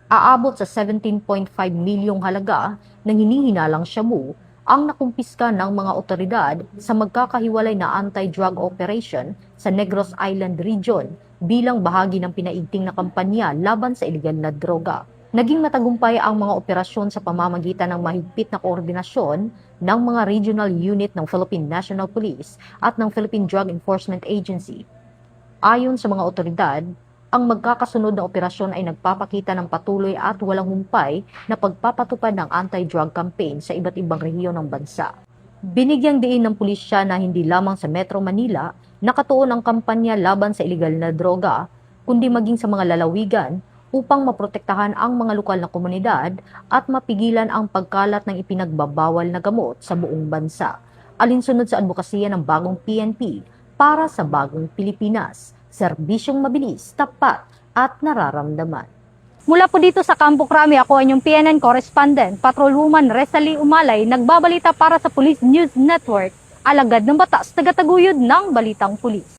Aabot sa 17.5 milyong halaga ng hinihinalang shabu ang nakumpiska ng mga otoridad sa magkakahiwalay na anti-drug operation sa Negros Island Region bilang bahagi ng pinaigting na kampanya laban sa iligal na droga. Naging matagumpay ang mga operasyon sa pamamagitan ng mahigpit na koordinasyon ng mga regional unit ng Philippine National Police at ng Philippine Drug Enforcement Agency. Ayon sa mga otoridad, ang magkakasunod na operasyon ay nagpapakita ng patuloy at walang humpay na pagpapatupad ng anti-drug campaign sa iba't ibang rehiyon ng bansa. Binigyang diin ng pulisya na hindi lamang sa Metro Manila nakatuon ang kampanya laban sa iligal na droga, kundi maging sa mga lalawigan upang maprotektahan ang mga lokal na komunidad at mapigilan ang pagkalat ng ipinagbabawal na gamot sa buong bansa. Alinsunod sa advokasya ng bagong PNP para sa bagong Pilipinas. Serbisyong mabilis, tapat at nararamdaman. Mula po dito sa Campo Crame, ako ang inyong PNN correspondent, Patrolwoman Rezalie Umalay, nagbabalita para sa Police News Network, alagad ng batas, tagataguyod ng Balitang Pulis.